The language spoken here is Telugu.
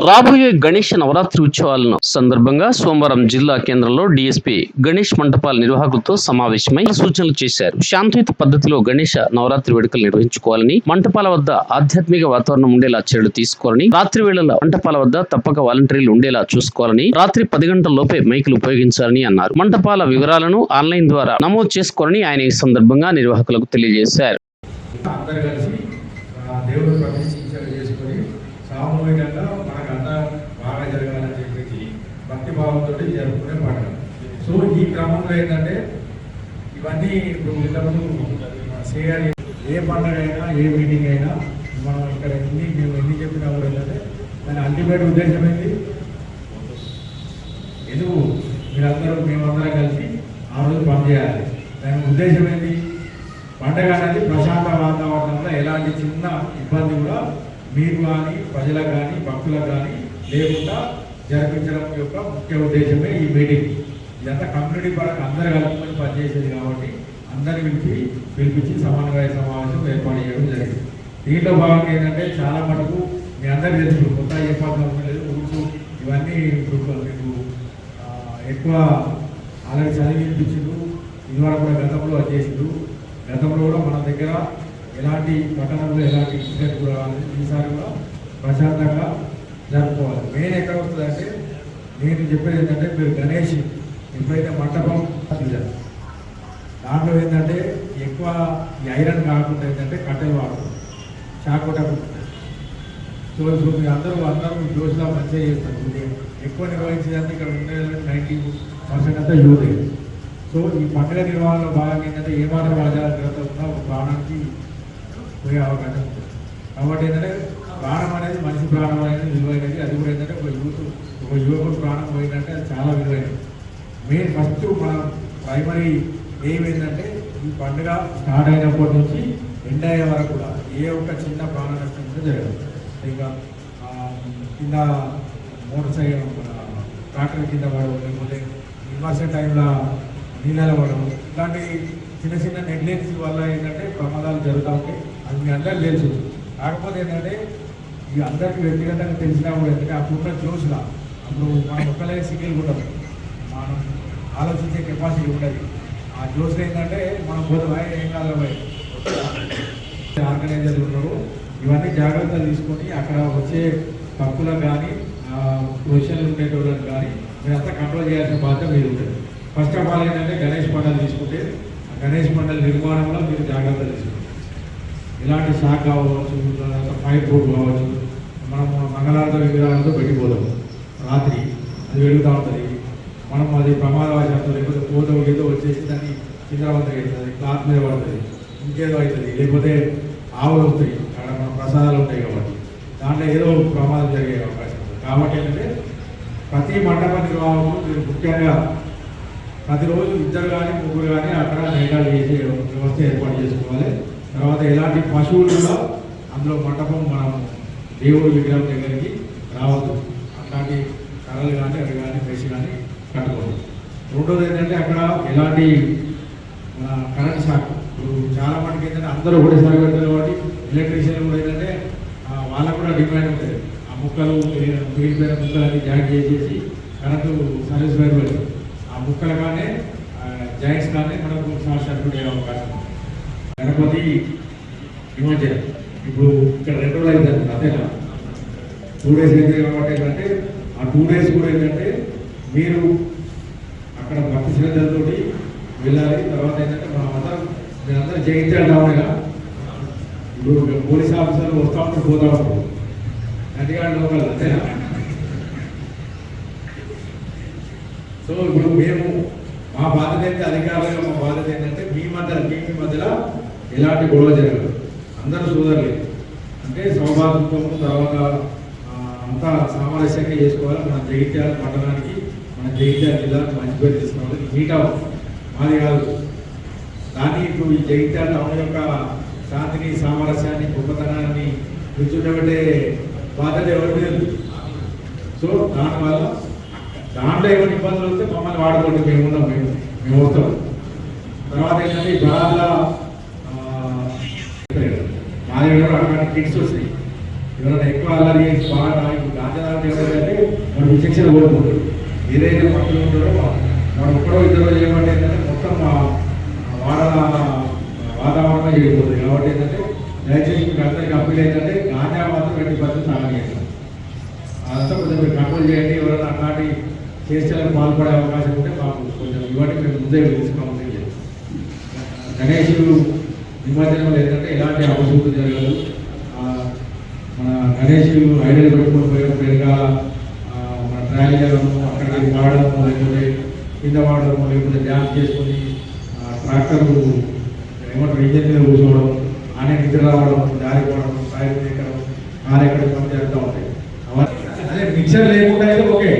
రాబోయే గణేష్ నవరాత్రి ఉత్సవాలను సందర్భంగా సోమవారం జిల్లా కేంద్రంలో డీఎస్పీ గణేష్ మంటపాల నిర్వాహకులతో సమావేశమై సూచనలు చేశారు. శాంతియుత పద్ధతిలో గణేష నవరాత్రి వేడుకలు నిర్వహించుకోవాలని, మంటపాల వద్ద ఆధ్యాత్మిక వాతావరణం ఉండేలా చర్యలు తీసుకోవాలని, రాత్రి వేళల మంటపాల వద్ద తప్పక వాలంటీర్లు ఉండేలా చూసుకోవాలని, రాత్రి 10 గంటల లోపే మైకులు ఉపయోగించాలని అన్నారు. మంటపాల వివరాలను ఆన్లైన్ ద్వారా నమోదు చేసుకోవాలని ఆయన ఈ సందర్భంగా నిర్వాహకులకు తెలియజేశారు. సామూహికంగా మనకంతా బాగా జరగాలని చెప్పేసి భక్తి భావంతో జరుపుకునే పండుగ. సో ఈ క్రమంలో ఏంటంటే ఇవన్నీ ఇప్పుడు చేయాలి. ఏ పండుగ అయినా ఏ మీటింగ్ అయినా మనం ఇక్కడ మేము ఎన్ని చెప్పినా కూడా ఏంటంటే దాని అల్టిమేట్ ఉద్దేశం ఏంటి, ఎందుకు మీరందరూ మేమందరం కలిసి ఆ రోజు పనిచేయాలి. దాని ఉద్దేశం ఏంటి, పండుగ అనేది ప్రశాంత వాతావరణంలో ఎలాంటి చిన్న ఇబ్బంది కూడా మీకు కానీ ప్రజలకు కానీ భక్తులకు కానీ లేకుండా జరిపించడం యొక్క ముఖ్య ఉద్దేశమే ఈ మీటింగ్. ఇదంతా కమ్యూనిటీ పరంగా అందరు కలుపుకొని పనిచేసేది కాబట్టి అందరిని పిలిపించి సమన్వయ సమావేశం ఏర్పాటు చేయడం జరిగింది. దీంట్లో భాగంగా ఏంటంటే చాలా మటుకు మీ అందరికీ తెలుసు, కొత్త ఏ పద్ధతి లేదు, రూల్స్ ఇవన్నీ మీకు ఎక్కువ అలాగే చదివించిండు. ఇదివరకు కూడా గతంలో చేసిండు. గతంలో కూడా మన దగ్గర ఎలాంటి పట్టణంలో ఎలాంటి ఇన్సిడెంట్ కూడా ఈసారి కూడా ప్రశాంతంగా జరుపుకోవాలి. మెయిన్ ఎక్కడ వస్తుందంటే నేను చెప్పేది ఏంటంటే, మీరు గణేష్ ఎప్పుడైతే మంటపం దాంట్లో ఏంటంటే ఎక్కువ ఈ ఐరన్ కాకుండా ఏంటంటే కట్టెలు వాడతారు, షాక్ కొట్టకుండా. సో మీరు అందరూ జోష్లా మంచిగా చేస్తారు. ఎక్కువ నిర్వహించేదంటే ఇక్కడ ఉండే 90% అంతా యూత్. సో ఈ పండుగ నిర్వహణలో భాగంగా ఏంటంటే ఏమాత్రం అజాగ్రత్త ఉన్నా ఒక ప్రాణానికి పోయే అవకాశం ఉంటుంది. కాబట్టి ఏంటంటే ప్రాణం అనేది మనిషి ప్రాణం అనేది విలువైనది. అది కూడా ఏంటంటే ఒక యువకుడు ప్రాణం పోయిందంటే అది చాలా విలువైనది. మెయిన్ ఫస్ట్ మన ప్రైమరీ ఏమైందంటే ఈ పండుగ స్టార్ట్ అయినప్పటి నుంచి ఎండ్ అయ్యే వరకు కూడా ఏ ఒక్క చిన్న ప్రాణ నష్టం కూడా జరగదు. ఇంకా కింద మోటార్ సైకిల్ ట్రాక్టర్ కింద పడడం, లేకపోతే ఇన్వర్షన్ టైంలో నీళ్ళలో పడడం, ఇలాంటి చిన్న చిన్న నెగ్లెన్స్ వల్ల ఏంటంటే ప్రమాదాలు జరుగుతూ ఉంటాయి. అది మీ అందరికీ తెలుసు. కాకపోతే ఏంటంటే ఈ అందరికీ వ్యక్తిగతంగా తెలిసినా కూడా ఏంటంటే అప్పుడున్న జోష్లా అప్పుడు మనం ఒక్కలే సింగిల్ ఉంటాం, మనం ఆలోచించే కెపాసిటీ ఉంటుంది. ఆ జోష్లో ఏంటంటే మనం పోతే ఏం కాదు ఆర్గనైజర్లు ఉన్నారు. ఇవన్నీ జాగ్రత్తలు తీసుకొని అక్కడ వచ్చే భక్తులకు కానీ ప్రొఫెషనల్ ఉండేటోళ్ళకి కానీ మీరంతా కంట్రోల్ చేయాల్సిన బాధ్యత మీరు ఉంటుంది. ఫస్ట్ ఆఫ్ ఆల్ ఏంటంటే గణేష్ పండుగ తీసుకుంటే ఆ గణేష్ పండుగ నిర్మాణంలో మీరు జాగ్రత్తలు తీసుకుంటారు. ఇలాంటి షాక్ కావచ్చు, ఫైర్ ప్రూఫ్ కావచ్చు. మనం మంగళారత విగ్రహాలతో పెట్టిపోదాం, రాత్రి అది వెలుగుతూ ఉంటుంది. మనం అది ప్రమాదవశాత్తు లేకపోతే పోతో ఏదో వచ్చేసి దాన్ని చింద్రవంతం అవుతుంది, క్లాత్ మీద పడుతుంది, ఇంకేదో అవుతుంది, లేకపోతే ఆవులు వస్తాయి, అక్కడ మన ప్రసాదాలు ఉంటాయి కాబట్టి దాంట్లో ఏదో ప్రమాదం జరిగే అవకాశం ఉంది. కాబట్టి ఏంటంటే ప్రతి మండప నిర్వాహకులు మీరు ముఖ్యంగా ప్రతిరోజు ఇద్దరు కానీ ముగ్గురు కానీ అక్కడ నైటాలు చేసే వ్యవస్థ ఏర్పాటు చేసుకోవాలి. తర్వాత ఎలాంటి పశువులు కూడా అందులో మంటపం మనం దేవుడి విగ్రహం దగ్గరికి రావద్దు. అట్లాంటి కర్రలు కానీ అవి కానీ వేసి కానీ కట్టుకోవాలి. రెండోది ఏంటంటే అక్కడ ఎలాంటి కరెంట్ షాక్, ఇప్పుడు చాలా మందికి ఏంటంటే అందరూ ఒకటే షాక్ పెడతారు కాబట్టి ఎలక్ట్రీషియన్ కూడా ఏంటంటే వాళ్ళకు కూడా డిమాండ్ ఉంటుంది. ఆ ముక్కలు మిగిలిపోయిన ముక్కలన్నీ జాయింట్ చేసేసి కరెంటు సర్వీస్ వైర్ పెడతారు. ఆ ముక్కల కానీ జాయింట్స్ కానీ మనకు షార్ట్ సర్క్యూట్ అయ్యే అవకాశం ఉంది. గణపతి నిమజ్జనం ఇప్పుడు ఇక్కడ 2 రోజులు అవుతుంది, అదేనా 2 days అయితే కాబట్టి ఏంటంటే ఆ 2 days కూడా ఏంటంటే మీరు అక్కడ భక్తి శ్రద్ధలతో వెళ్ళాలి. తర్వాత ఏంటంటే మీరందరూ జయించాలి కావాలిగా. ఇప్పుడు పోలీస్ ఆఫీసర్లు వస్తూ ఉంటారు, పోతూ ఉంటారు, నదిగాడు లోకల్, అంతేనా. సో ఇప్పుడు మేము మా బాధ్యత అయితే అధికారులుగా మా బాధ్యత ఏంటంటే మీ మధ్యలో ఎలాంటి గొడవ జరగదు, అందరూ సోదరులే, అంటే సౌభాగ్యత్వము. తర్వాత అంతా సామరస్యంగా చేసుకోవాలి. మన జగిత్యాల పట్టణానికి, మన జగిత్యాల జిల్లాకు మంచి పేరు తీసుకోవాలి. మీటా మాది కాదు, దాన్ని ఇప్పుడు ఈ జగిత్యాల టౌన్ యొక్క శాంతిని, సామరస్యాన్ని, గొప్పతనాన్ని కూర్చుండబట్టే బాధ్యత ఎవరి మీద. సో దానివల్ల దాంట్లో ఏమైనా ఇబ్బందులు వస్తే మమ్మల్ని వాడుకోండి, మేము వస్తాం. తర్వాత ఏంటంటే ఈ బరాల్లో మా దగ్గర అట్లాంటి కిట్స్ వస్తాయి. ఎవరైనా ఎక్కువ అల్లరి చేసి బాగా గాంజా అంటే వాడు విచక్షణ కోల్పోతాడు. ఏదైతే పక్కన ఉంటాడో వాడు ఒక్కడో ఇద్దరు చేయమంటే ఏంటంటే మొత్తం వాతావరణం చేయకపోతుంది. కాబట్టి ఏంటంటే దయచేసి మీకు అందరికీ అప్పీల్ ఏంటంటే గాంజా మాత్రం 20% తాగలేదు. అదంతా కొంచెం మీరు కంట్రోల్ చేయండి. ఎవరైనా అట్లాంటి చేష్టలకు పాల్పడే అవకాశం ఉంటే మాకు కొంచెం ఇవ్వండి, మేము ముందే తెలుసుకోవాలి. గణేష్ నిమజ్జనంలో ఏంటంటే ఎలాంటి అపశుద్ధి జరగదు. మన గణేష్ ఐడల్ పెట్టుకొని పోయినప్పుడు వెనకాల మన ట్రాలీ జరగడం, అక్కడికి వాడడం, లేకపోతే కింద వాడడం, లేకపోతే డ్యాన్స్ చేసుకొని ట్రాక్టర్ ఏమంటారు ఇంజన్ మీద కూర్చోవడం, ఆనే నిద్ర రావడం, జారిపోవడం, సాయం ఎక్కడం, కారు ఎక్కడ పని జరుగుతూ ఉంటాయి. అవన్నీ అదే మిక్సర్ లేకుండా అయితే ఓకే.